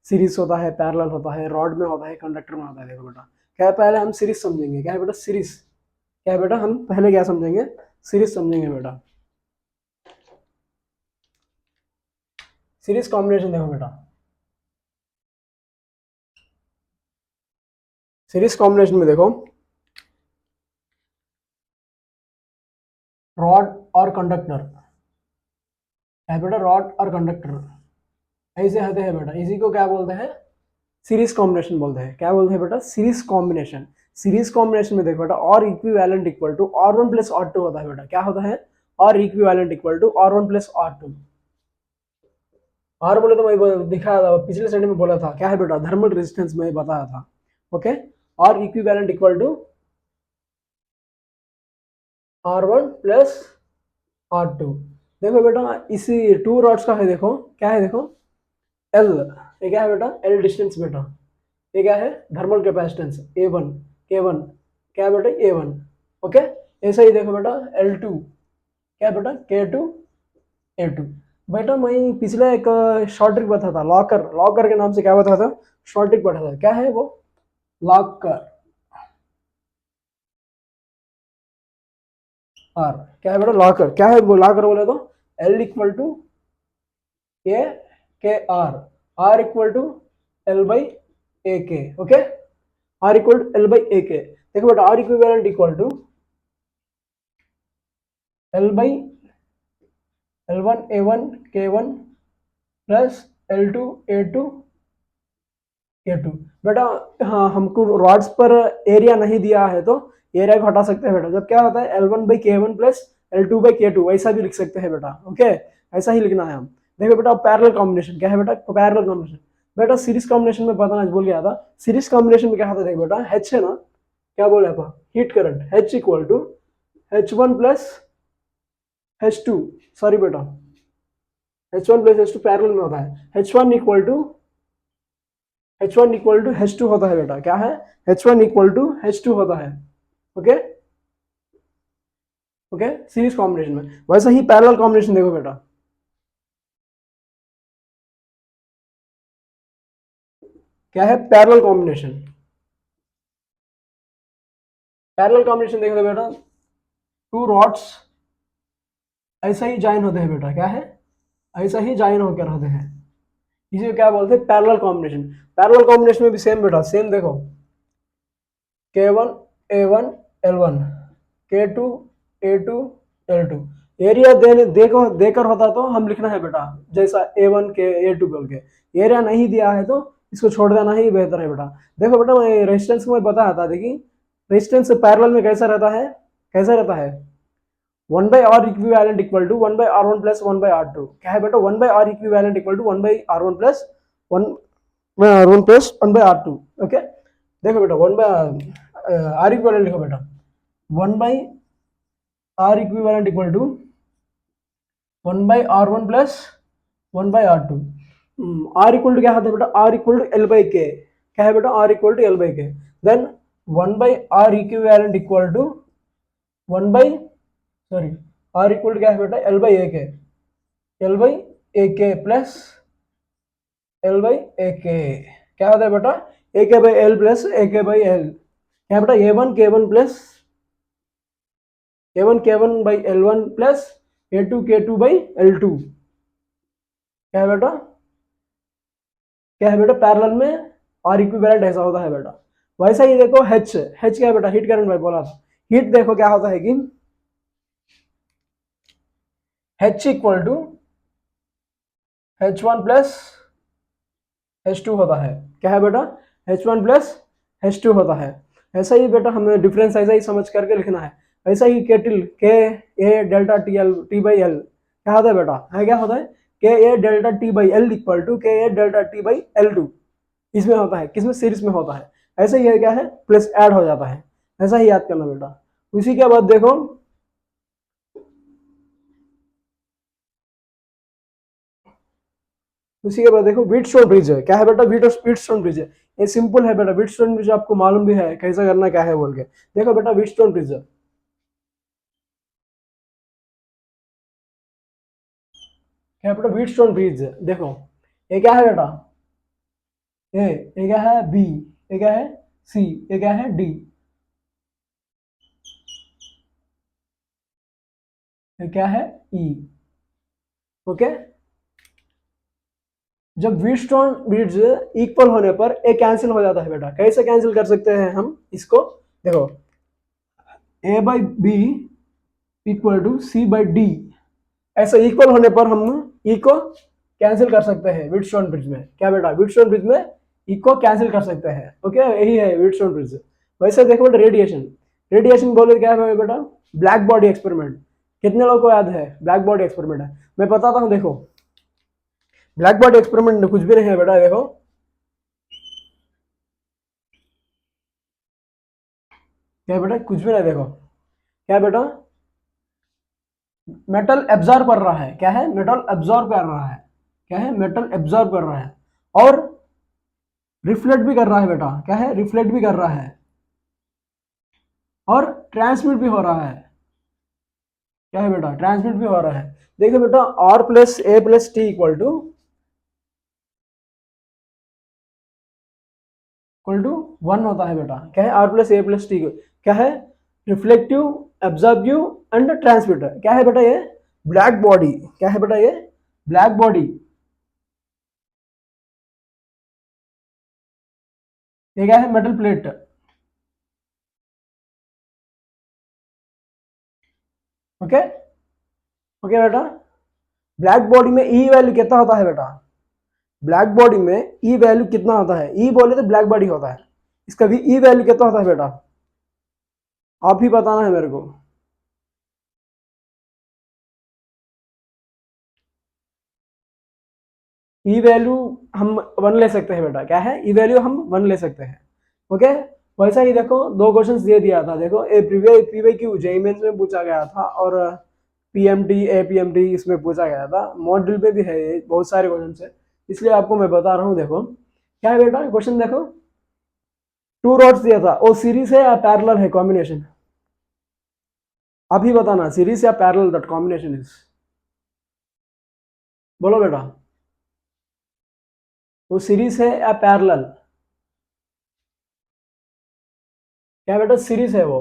S2: सीरीज होता है, पैरेलल होता है, रॉड में होता है, कंडक्टर में होता है। देखो बेटा क्या है, पहले हम सीरीज समझेंगे, क्या है बेटा सीरीज, क्या है बेटा, हम पहले क्या समझेंगे, सीरीज समझेंगे बेटा। सीरीज कॉम्बिनेशन देखो बेटा, सीरीज कॉम्बिनेशन में देखो रॉड और कंडक्टर है बेटा, रॉड और कंडक्टर ऐसे होते हैं बेटा, इसी को क्या बोलते हैं, सीरीज कॉम्बिनेशन बोलते हैं। क्या बोलते हैं बेटा, सीरीज कॉम्बिनेशन। सीरीज कॉम्बिनेशन में देखो बेटा, R equivalent equal to R one plus R two होता है बेटा, क्या होता है, R equivalent equal to R one plus R two. और बोले तो मैं दिखाया था पिछले स्लाइड में, बोला था क्या है बेटा, थर्मल रेजिस्टेंस में बताया था। Okay, R equivalent equal to R one plus R two. देखो बेटा इसी टू रॉड्स का है, देखो क्या है, देखो एल, ये क्या है बेटा, एल डिस्टेंस बेटा, ये क्या है, थर्मल कैपेसिटेंस ए वन, के वन, क्या है बेटा ए वन। ओके, ऐसा ही देखो बेटा एल टू, क्या है बेटा के टू ए टू। बेटा मैं पिछले एक शॉर्ट ट्रिक बताया था, लॉकर, लॉकर के नाम से क्या बताया था, शॉर्ट ट्रिक बताया था, क्या है वो, लॉकर आर, क्या है बेटा लॉकर, क्या है वो लॉकर बोले तो L equal to A K R equal to L by A K, okay, R equal to L by A K. देखो बेटा R equivalent equal to L by L one A one K one plus L two A two K two. बेटा हाँ, हमको rods पर area नहीं दिया है तो एरिया को हटा सकते हैं बेटा। जब क्या होता है एल वन बाई के one plus L two by के टू, ऐसा भी लिख सकते हैं बेटा, ओके, ऐसा ही लिखना है हम। देखो बेटा पैरेलल कॉम्बिनेशन क्या है बेटा, पैरेलल कॉम्बिनेशन। बेटा सीरीज कॉम्बिनेशन में पता नहीं बोल गया था, सीरीज कॉम्बिनेशन में क्या होता है, देखो बेटा H है ना, क्या बोले आप, heat current, H equal to H1 plus H2, sorry बेटा H1 प्लस H2 पैरेलल में होता है, H1 इक्वल टू H2 होता है बेटा, क्या है H1 इक्वल टू H2 होता है, ओके ओके, सीरीज कॉम्बिनेशन में। वैसा ही पैरेलल कॉम्बिनेशन देखो बेटा, क्या है पैरेलल कॉम्बिनेशन। पैरेलल कॉम्बिनेशन देखो तो बेटा टू रॉड्स ऐसा ही जॉइन होते हैं बेटा, क्या है ऐसा ही जॉइन होकर होते हैं, इसी को क्या बोलते हैं पैरेलल कॉम्बिनेशन। पैरेलल कॉम्बिनेशन में भी सेम बेटा, सेम देखो K1 A1 L1 K2 A2 L2, area देकर होता तो हम लिखना है बेटा जैसा A1 के A2 बोल के, एरिया नहीं दिया है तो इसको छोड़ देना ही बेहतर है बेटा। देखो बेटा मैं रेजिस्टेंस को मैं बताया था, देखिए रेजिस्टेंस पैरेलल में कैसा रहता है, कैसा रहता है 1 by R equivalent equal to 1 by R1 plus 1 by R2, क्या है बेटा 1 by R equivalent equal to 1 by R1 plus 1 by R1 plus 1 by R2, okay. देखो बेटा 1 बाई आर इक्विवेलेंट लिखो बेटा 1 by R equivalent equal to 1 by R1 plus 1 by R2। R equal to क्या होता है बेटा, R equal to L by के, क्या है बेटा R equal to L by K. Then 1 by R equivalent equal to 1 by sorry R equal to क्या है बेटा एल बाई ए के, एल बाई ए के plus L by A K, क्या होता है बेटा ए के बाई एल प्लस ए के बाई एल, क्या है बेटा A one K one plus A one K one by L one plus A two K two by L two, क्या है बेटा, क्या है बेटा पैरेलल में आर इक्विवेलेंट ऐसा होता है बेटा। वैसा ही देखो H क्या है बेटा हीट करंट में बोला था, हीट देखो क्या होता है कि H equal to H1 plus H2 होता है, क्या है बेटा H1 प्लस H2 होता है। ऐसा ही बेटा हमें डिफरेंस ऐसा ही समझ करके लिखना है। ऐसा ही केटिल K A delta T L T by L क्या होता है बेटा, है क्या होता है K A delta T by L equal to K A delta T by L two, इसमें होता है किसमें सीरीज में होता है। ऐसा ही है क्या है प्लस ऐड हो जाता है, ऐसा ही याद करना बेटा। उसी के बाद देखो उसी के बाद देखो व्हीटस्टोन ब्रिज है, क्या है बेटा व्हीटस्टोन ब्रिज है, ये सिंपल है बेटा। व्हीटस्टोन ब्रिज आपको मालूम भी है कैसा करना क्या है बोल के, देखो बेटा व्हीटस्टोन ब्रिज है, क्या है बेटा व्हीटस्टोन ब्रिज है। देखो ये क्या है बेटा ये क्या है बी, ये क्या है सी, ये क्या है डी, ये क्या है ई, ओके। जब व्हीटस्टोन ब्रिज इक्वल होने पर ए कैंसिल हो जाता है बेटा, कैसे कैंसिल कर सकते हैं हम इसको, देखो A by B equal to C by D, ऐसा इक्वल होने पर हम ई को कैंसिल कर सकते हैं व्हीटस्टोन ब्रिज में, क्या बेटा व्हीटस्टोन ब्रिज में ई को कैंसिल कर सकते हैं, ओके, यही है व्हीटस्टोन ब्रिज। वैसे देखो बेटा रेडिएशन, रेडिएशन बोले क्या है बेटा ब्लैक बॉडी एक्सपेरिमेंट, कितने लोगों को याद है ब्लैक बॉडी एक्सपेरिमेंट है, मैं बताता हूँ। देखो ब्लैक बॉडी एक्सपेरिमेंट कुछ भी नहीं है बेटा, देखो क्या बेटा कुछ भी नहीं, देखो क्या बेटा मेटल एब्जॉर्ब कर रहा है, क्या है मेटल एब्जॉर्ब कर रहा है, क्या है मेटल एब्जॉर्ब कर रहा है और रिफ्लेक्ट भी कर रहा है बेटा, क्या है रिफ्लेक्ट भी कर रहा है और ट्रांसमिट भी हो रहा है, क्या है बेटा ट्रांसमिट भी हो रहा है। देखो बेटा R plus A plus T equal to one होता है बेटा, क्या है R plus A plus T क्या है रिफ्लेक्टिव एब्जॉर्बिव एंड ट्रांसमिटर, क्या है बेटा ये ब्लैक बॉडी क्या है बेटा, ये ब्लैक बॉडी, ये क्या है, मेटल प्लेट। ओके ओके बेटा, ब्लैक बॉडी में ई वैल्यू कितना होता है बेटा, ब्लैक बॉडी में ई वैल्यू कितना होता है, ई बोले तो ब्लैक बॉडी होता है, इसका भी ई वैल्यू कितना होता है बेटा, आप ही बताना है मेरे को। ई वैल्यू हम 1 ले सकते हैं बेटा, क्या है, ई वैल्यू हम 1 ले सकते हैं। ओके, वैसा ही देखो 2 क्वेश्चंस दे दिया था, देखो ए पीवीक्यू जेईई मेंस में पूछा गया था, और पीएमटी एपीएमटी इसमें पूछा गया था, मॉडल पे भी है ये, बहुत सारे क्वेश्चन है, इसलिए आपको मैं बता रहा हूँ। देखो क्या है बेटा क्वेश्चन, देखो 2 रॉड्स दिया था, वो सीरीज है या पैरेलल है, कॉम्बिनेशन आप ही बताना, सीरीज या पैरेलल, दैट कॉम्बिनेशन इज, बोलो बेटा, वो सीरीज है या पैरेलल, क्या बेटा सीरीज है वो।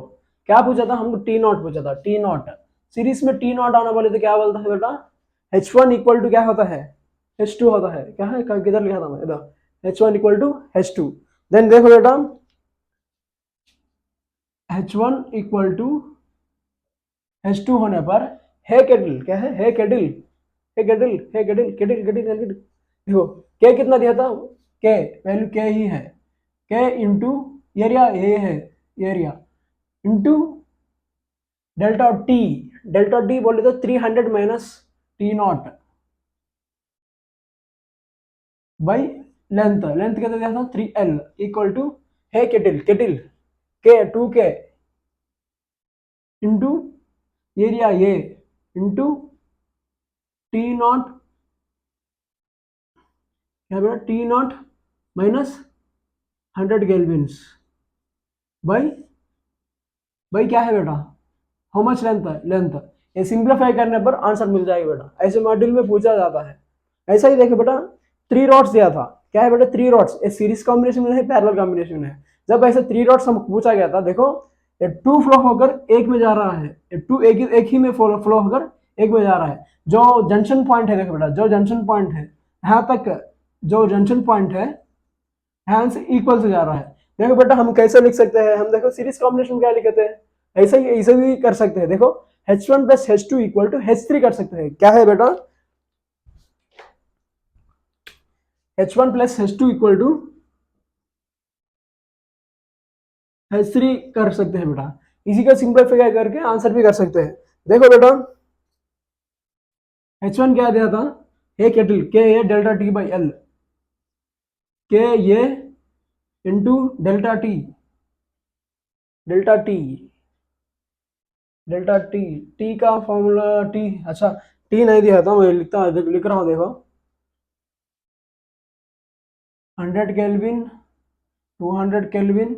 S2: क्या पूछा था हमको, टी नॉट पूछा था, टी नॉट, सीरीज में टी नॉट आने वाले तो क्या बोलता है बेटा, H1 इक्वल टू क्या होता है, H2 होता है, क्या है, किधर लिखा था मैं, इधर H1 equal to H2। Then देखो बेटा H1 इक्वल टू H2 होने पर है केटल, क्या है केटल, है केटल, है केटल, केटल केटल केटल, देखो के कितना दिया था, के वैल्यू के ही है, के इंटू एरिया, ये है एरिया, इंटू डेल्टा टी बोले तो 300 minus T not by length, length कितना दिया था 3L इक्वल टू है केटिल, केटिल के 2K इंटू एरिया ये इंटू टी नॉट, क्या बेटा T not minus 100 Kelvin's by क्या है बेटा, हाउ मच लेंथ है, लेंथ, ये सिंप्लीफाई करने पर आंसर मिल जाएगा बेटा, ऐसे मॉड्यूल में पूछा जाता है। ऐसा ही देखो बेटा 3 रॉड्स दिया था, क्या है बेटा 3 रॉड्स, ये सीरीज कॉम्बिनेशन में है, पैरेलल कॉम्बिनेशन में है। जब ऐसे 3 रॉड्स हम पूछा गया था, देखो ये 2 फ्लो होकर एक में जा रहा है, ये 2 एक ही में फ्लो होकर एक में जा रहा है, जो जंक्शन पॉइंट है, देखो बेटा जो जंक्शन पॉइंट है यहाँ तक, जो जंक्शन पॉइंट है यहाँ से इक्वल से जा रहा है। देखो बेटा हम कैसे लिख सकते हैं, हम देखो सीरीज कॉम्बिनेशन क्या लिखते हैं, ऐसा ही ऐसे भी कर सकते हैं, देखो H1 plus H2 equal to H3 कर सकते हैं, क्या है बेटा H1 plus H2 equal to H3 कर सकते हैं बेटा, इसी का सिंपलीफाई करके आंसर भी कर सकते हैं। देखो बेटा H1 क्या दिया था, हे केटल के ये डेल्टा टी बाई एल, के ये into delta T, delta T, delta T, T का फॉर्मूला टी, अच्छा टी नहीं दिया था, मैं लिख रहा हूँ, देखो 100 केल्विन, 200 केल्विन,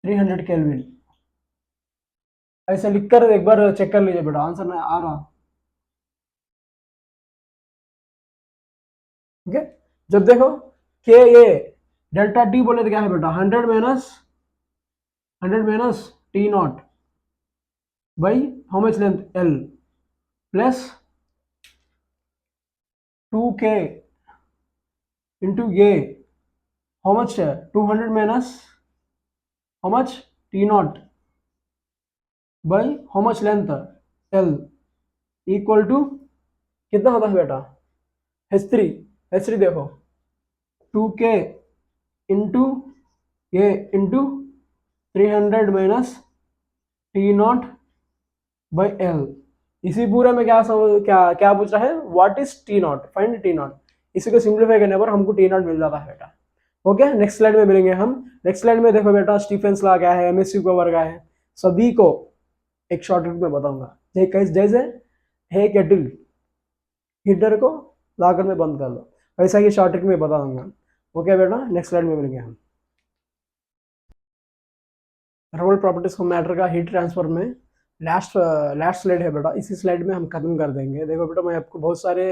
S2: 300 केल्विन, ऐसे लिखकर एक बार चेक कर लीजिए बेटा, आंसर नहीं आ रहा। ओके, जब देखो के ए डेल्टा टी बोले तो क्या है बेटा 100 minus T not by how much length L plus 2K into ये हाउ मच है 200 minus how much T not by how much length L equal to कितना होता है बेटा H3, H3 देखो 2K इंटू ये into 300 minus T not by L, इसी पूरे में क्या क्या पूछ रहा है, what is T not, find T not, इसी को सिंप्लीफाई करने पर हमको टी नॉट मिल जाता है बेटा। ओके, नेक्स्ट स्लाइड में मिलेंगे हम। नेक्स्ट स्लाइड में देखो बेटा स्टीफेंस लॉ क्या है, एमएससी पावर क्या है, सभी को एक शॉर्टकट में बताऊंगा, जैसे है केटल हीटर को लाकर में बंद कर लो, वैसा ही शॉर्टकट में बता दूंगा। ओके बेटा, नेक्स्ट स्लाइड में मिलेंगे हम। थर्मल प्रॉपर्टीज को मैटर का हीट ट्रांसफर में लास्ट लास्ट स्लाइड है बेटा, इसी स्लाइड में हम खत्म कर देंगे। देखो बेटा मैं आपको बहुत सारे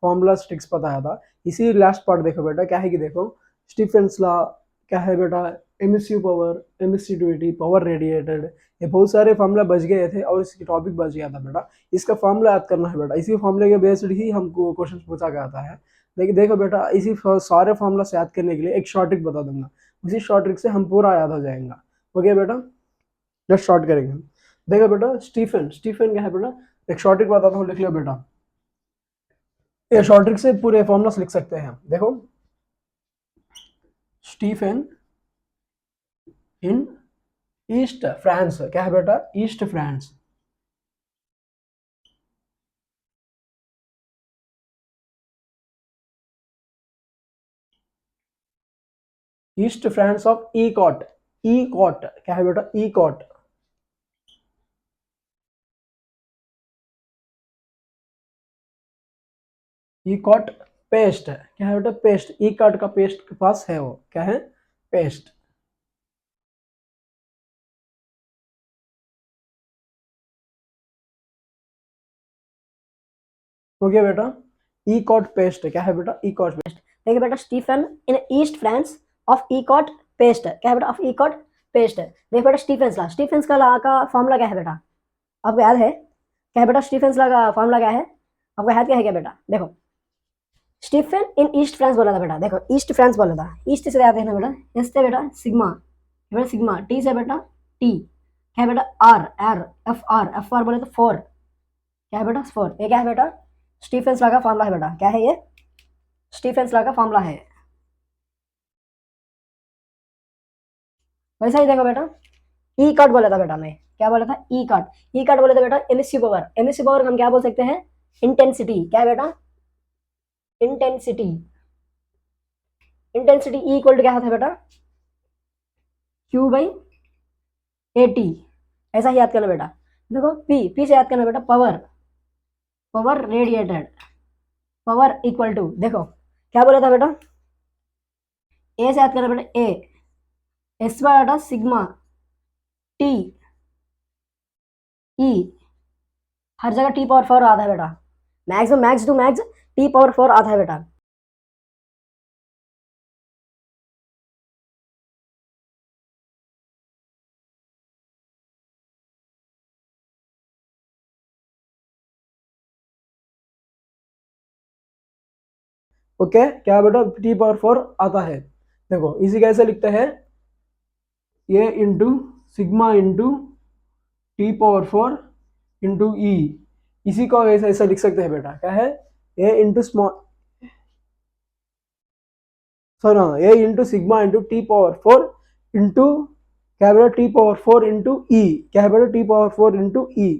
S2: फॉर्मूलाज ट्रिक्स बताया था, इसी लास्ट पार्ट देखो बेटा क्या है कि देखो स्टीफेंस लॉ क्या है बेटा, emissive power, emissivity, power radiated, ये बहुत सारे फॉर्मूला बच गए थे और इसकी टॉपिक बच गया था बेटा। इसका फॉर्मूला याद करना है बेटा, इसी फॉर्मूले के बेस्ड ही हमको क्वेश्चन पूछा गया था। लेकिन देखो बेटा, इसी सारे फॉर्मूला से याद करने के लिए एक शॉर्ट ट्रिक बता दूंगा, उसी शॉर्ट ट्रिक से हम पूरा याद हो जाएगा। ओके बेटा, जस्ट शॉर्ट करेंगे हम। देखो बेटा, स्टीफन, स्टीफन क्या है बेटा, एक शॉर्ट ट्रिक बताता हूँ, लिख लो बेटा। ये शॉर्ट ट्रिक से पूरे फॉर्मूला लिख सकते हैं हम। देखो, स्टीफन इन ईस्ट फ्रांस, क्या है बेटा, east France. East France of ईकॉट, ईकॉट क्या है बेटा, ईकॉट। ईकॉट पेस्ट, क्या है बेटा, पेस्ट, ईकॉट का पेस्ट के पास है, वो क्या है, पेस्ट। ओके बेटा, ईकॉट पेस्ट क्या है बेटा, ईकॉट पेस्ट।
S1: देखिए बेटा, Stephen in east France of ईकॉट पेस्ट, क्या है बेटा, ऑफ ईकॉट पेस्ट। देखो बेटा, स्टीफेंस ला, स्टीफेंस का ला का फॉर्मूला क्या है बेटा, आपको याद है क्या है बेटा, स्टीफेंस ला का फॉर्मूला क्या है, आपको याद क्या है क्या बेटा। देखो, स्टीफन इन ईस्ट फ्रांस बोला था बेटा, देखो ईस्ट फ्रांस बोला था, ईस्ट से याद है ना बेटा, एस से बेटा सिग्मा, बेटा सिग्मा, टी से बेटा टी, क्या है बेटा, R, R F R, F R बोले तो फोर, क्या है बेटा, फोर। ये क्या है बेटा, स्टीफेंस ला का फॉर्मूला है बेटा, क्या है ये, स्टीफेंस ला का फॉर्मूला है। वैसा ही देखो बेटा, ई कट बोला था बेटा, मैं क्या बोला था, ई कट, ई कट बोले तो बेटा एमिसिव पावर, एमिसिव पावर हम क्या बोल सकते हैं, इंटेंसिटी, क्या है बेटा, intensity, intensity E equal to क्या होता है बेटा, क्यू बाई ए टी, ऐसा ही याद करना बेटा। देखो, पी, पी से याद करना बेटा, power, power radiated, power equal to, देखो क्या बोला था बेटा, ए से याद करना बेटा, ए, एस बाय बेटा सिग्मा टी ई, हर जगह टी पावर फोर आता है बेटा, max max to max T power four आता है बेटा।
S2: ओके, क्या बेटा, टी पावर फोर आता है। देखो इसी कैसे लिखते हैं, A into sigma into T power four into E, इसी को ऐसा ऐसा लिख सकते हैं बेटा, क्या है, ए इंटू स्मॉल, सॉरी हाँ, A into sigma into T power four into, क्या है बेटा, T power four into E, क्या है बेटा, T power four into E.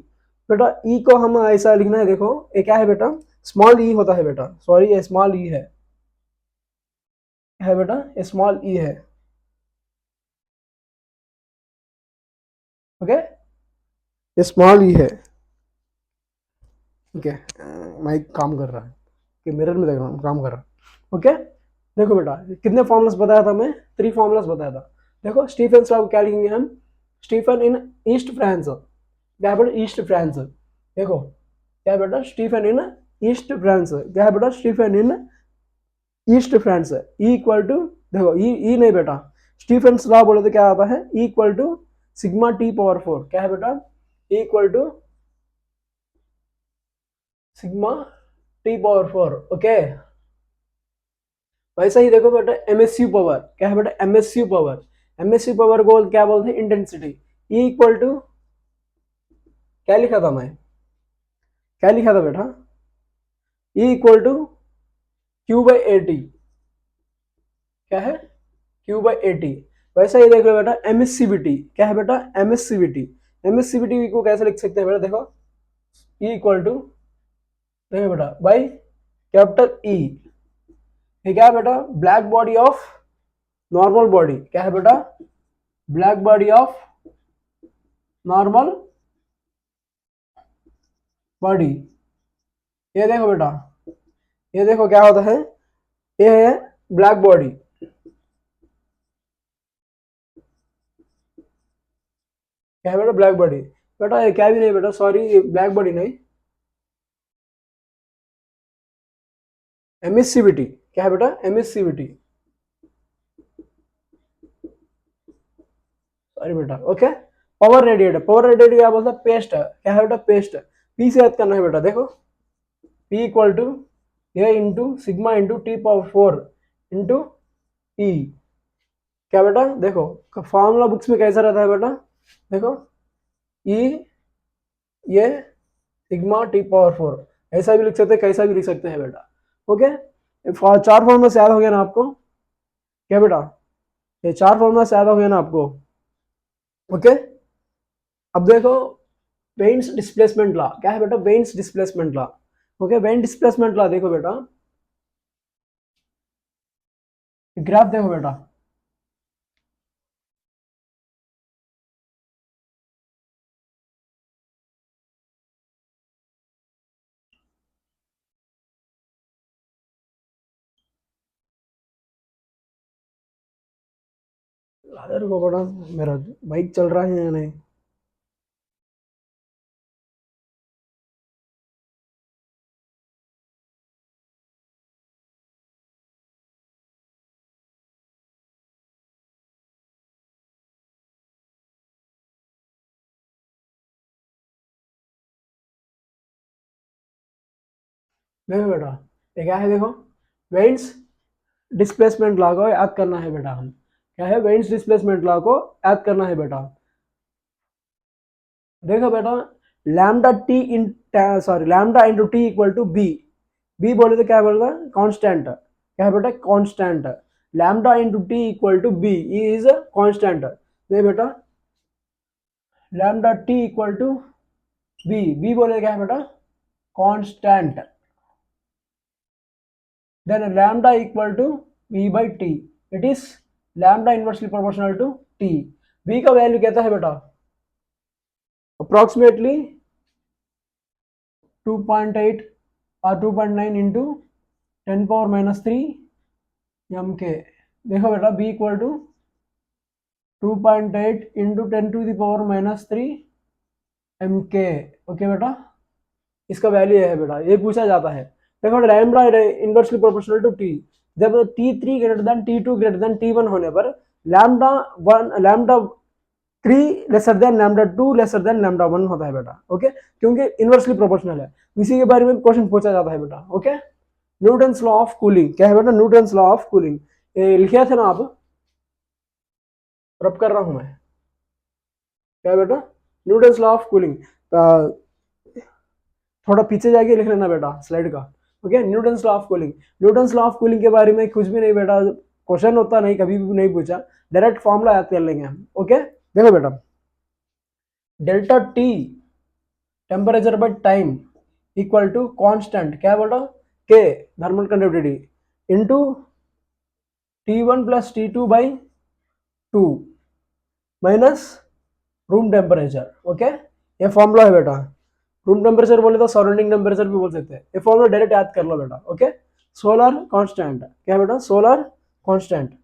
S2: बेटा ई को हम ऐसा लिखना है, देखो ये क्या है बेटा, स्मॉल ई होता है बेटा, सॉरी ये स्मॉल ई है बेटा, ये स्मॉल ई है। ओके, ये स्मॉल ई है। ओके, माइक काम कर रहा है कि मिरर में देख रहा हूँ काम कर रहा है। ओके, देखो बेटा, कितने फॉर्मुलास बताया था मैं, 3 फॉर्मुलास बताया था। देखो स्टीफन लॉ क्या लिखेंगे हम, स्टीफन इन ईस्ट फ्रांस, क्या है बेटा, ईस्ट फ्रांस। देखो क्या है बेटा, स्टीफन इन ईस्ट फ्रांस, क्या है बेटा, Stephen in east France, E equal to, देखो ई नहीं बेटा, स्टीफन लॉ बोले तो क्या आता है, E equal to sigma T power four, क्या है बेटा, E equal to sigma T power four. Okay, वैसा ही देखो बेटा, एमएसयू पावर, क्या है बेटा, एमएसयू पावर, एमएसयू पावर को क्या बोलते हैं, इंटेंसिटी। ई इक्वल टू, क्या लिखा था मैं, क्या लिखा था बेटा, E equal to Q by A T, क्या है, क्यू बाई ए टी। वैसा ही देख लो बेटा, एमएससीवीटी, क्या है बेटा, एमएससीवीटी, एमएससीवीटी को कैसे लिख सकते हैं बेटा, देखो ई इक्वल टू, देखो बेटा, बाई कैपिटल ई, ये क्या है बेटा, black body of normal body, क्या है बेटा, black body of normal body. ये देखो बेटा, ये देखो क्या होता है, ये है ब्लैक बॉडी, क्या है बेटा, ब्लैक बॉडी। बेटा ये क्या भी नहीं बेटा, सॉरी ब्लैक बॉडी नहीं, एमिसिविटी, क्या है बेटा, एमिसिविटी। सॉरी बेटा, ओके। पावर रेडिएट क्या बोलता है, पेस्ट है, क्या है बेटा, पेस्ट। पी से याद करना है बेटा, देखो P equal to A into sigma into T power 4 into E. क्या बेटा, देखो फॉर्मूला बुक्स में कैसा रहता है बेटा, देखो ई ये सिग्मा टी पावर 4, ऐसा भी लिख सकते हैं, कैसा भी लिख सकते हैं बेटा, ओके। चार फॉर्मूला से याद हो गया ना आपको, क्या बेटा, ये चार फॉर्मूला से याद हो गया ना आपको, ओके। अब देखो वेन्स डिस्प्लेसमेंट लॉ, क्या है बेटा, veins displacement law, okay. When displacement law देखो बेटा, ग्राफ देखो बेटा, लादर को बड़ा, मेरा बाइक चल रहा है या नहीं, देखो बेटा ये क्या है, देखो वेन्स डिस्प्लेसमेंट लॉ को याद करना है बेटा, हम क्या है, वेन्स डिस्प्लेसमेंट लॉ को याद करना है बेटा। देखो बेटा lambda T in sorry lambda into T equal to B, B बोले तो क्या बोलता है, कांस्टेंट, क्या है बेटा, constant. Lambda into T equal to B is constant, देखो बेटा lambda T equal to B, B बोले क्या है बेटा, constant. then lambda equal to v by t, it is lambda inversely proportional to t। v का value कहता है बेटा अप्रोक्सीमेटली 2.8 और 2.9 इंटू 10 पावर माइनस 3 एम के। देखो बेटा b equal to 2.8 into 10 to the power minus 3 M के, okay बेटा, इसका वैल्यू है बेटा, ये पूछा जाता है। देखो lambda inversely proportional to T, जब T3 greater than T2 greater than T1 होने पर lambda 3 lesser than lambda 2 lesser than lambda 1 होता है बेटा, ओके, क्योंकि इनवर्सली प्रोपोर्शनल है। इसी के बारे में क्वेश्चन पूछा जाता है बेटा, okay. Newton's law of cooling, क्या है बेटा, न्यूटन्स लॉ ऑफ कूलिंग, लिखे थे ना आप, रब कर रहा हूं मैं, क्या है बेटा, न्यूटन्स लॉ ऑफ कूलिंग, थोड़ा पीछे जाके लिख लेना बेटा स्लाइड का, okay. Newton's law of cooling, Newton's law of cooling के बारे में कुछ भी नहीं बेटा, क्वेश्चन होता नहीं, कभी भी नहीं पूछा, डायरेक्ट फॉर्मूला याद कर लेंगे हम, ओके। देखो बेटा delta T temperature by time equal to constant, क्या बोल रहा हूँ, K thermal conductivity into T1 plus T2 by 2 minus room temperature, okay. ये फॉर्मूला है बेटा, रूम टेम्परेचर बोले तो सराउंडिंग टेम्परेचर भी बोल सकते हैं, ये फॉर्मूला डायरेक्ट याद कर लो बेटा, ओके। सोलर कांस्टेंट, क्या बेटा, सोलर कांस्टेंट,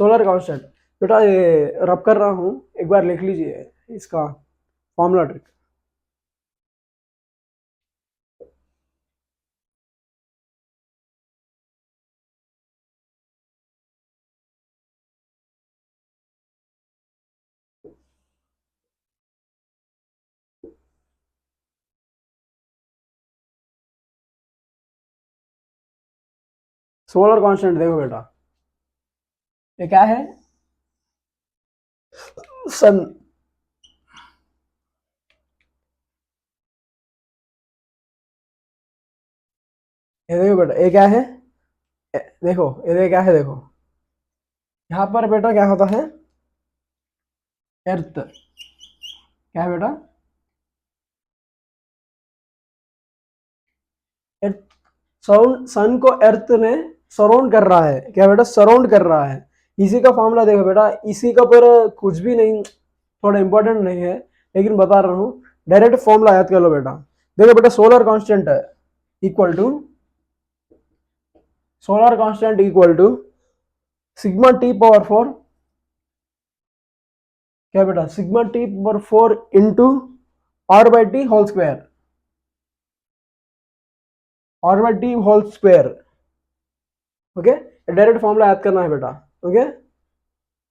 S2: सोलर कांस्टेंट बेटा, ये रब कर रहा हूँ, एक बार लिख लीजिए इसका फॉर्मूला ट्रिक। सोलर कांस्टेंट देखो बेटा, ये क्या है, सन, ये देखो बेटा, ये क्या है, देखो ये क्या है, देखो यहाँ पर बेटा क्या होता है, एर्थ, क्या है बेटा, एर्थ, सन को एर्थ ने सराउंड कर रहा है, क्या बेटा, सराउंड कर रहा है। इसी का फॉर्मूला देखो बेटा, इसी का पर कुछ भी नहीं, थोड़ा इंपॉर्टेंट नहीं है, लेकिन बता रहा हूँ, डायरेक्ट फॉर्मूला याद कर लो बेटा। देखो बेटा सोलर कांस्टेंट है equal to, solar constant equal to sigma T power 4, क्या बेटा, sigma T power 4 into R by T whole square, R by T whole square, okay, direct formula याद करना है बेटा। ओके,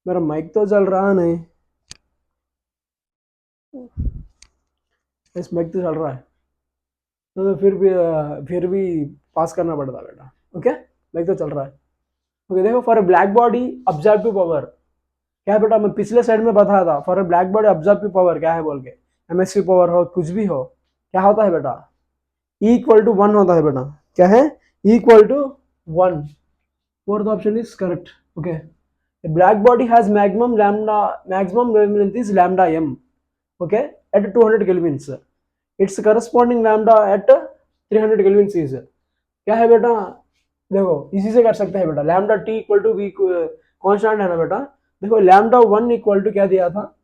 S2: मेरा माइक तो चल रहा नहीं, इस माइक तो चल रहा है तो फिर भी पास करना पड़ता बेटा। ओके, माइक तो चल रहा है। ओके देखो, for a black body absorptive power क्या है बेटा, मैं पिछले साइड में बताया था, for a black body absorptive power क्या है बोल के, एमएसवी पावर हो कुछ भी हो, क्या होता है बेटा, E इक्वल टू 1 होता है बेटा। क्या है, E equal to 1। Fourth option is correct. Okay, a black body has maximum wavelength is lambda m, okay, at 200 kelvins. Its corresponding lambda at 300 kelvins is क्या है बेटा, देखो इसी से कर सकते हैं बेटा, lambda T equal to V constant है ना बेटा। देखो लैम्डा 1 इक्वल टू क्या दिया था,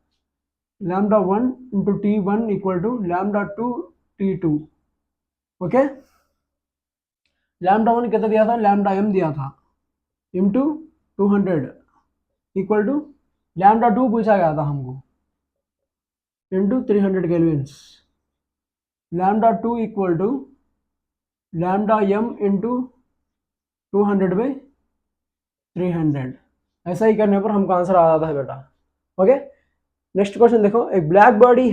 S2: lambda 1 into T1 equal to lambda 2 T2। Okay, lambda 1 कितना दिया था, लैम्डा m दिया था इंटू 200 इक्वल टू लैम्डा 2 पूछा गया था हमको into 300 kelvins. Lambda 2 equal to lambda m into 200/300। ऐसा ही करने पर हमको आंसर आ जाता है बेटा। ओके, नेक्स्ट क्वेश्चन देखो, एक black body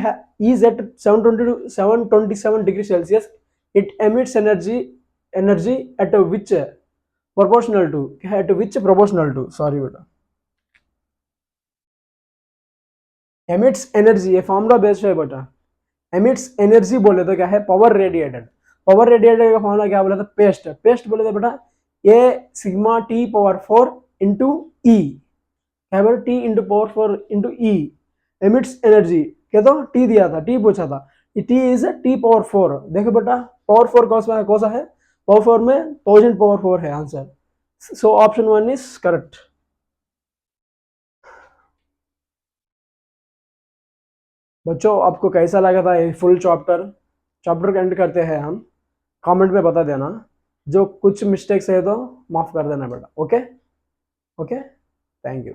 S2: is at 727 degree Celsius, it emits energy at which proportional to, at which proportional to, sorry बेटा, एमिट्स एनर्जी, ये फॉर्मूला बेस्ड है बेटा। एमिट्स एनर्जी बोले तो क्या है, पावर रेडिएटेड। पावर रेडिएटेड का फॉर्मूला क्या बोला था, पेस्ट। पेस्ट बोले तो बेटा A sigma T power 4 into E, क्या बोले, T into power 4 into E. Emits energy क्या तो टी दिया था, टी पूछा था, टी इज टी पावर 4। देखो बेटा पावर 4 कौन सा है, पावर 4 में 1000 पावर 4 है answer. So option 1 is correct. बच्चों आपको कैसा लगा था ये फुल चैप्टर एंड करते हैं हम, कमेंट में बता देना, जो कुछ मिस्टेक्स है तो माफ कर देना बेटा। Okay okay, thank you.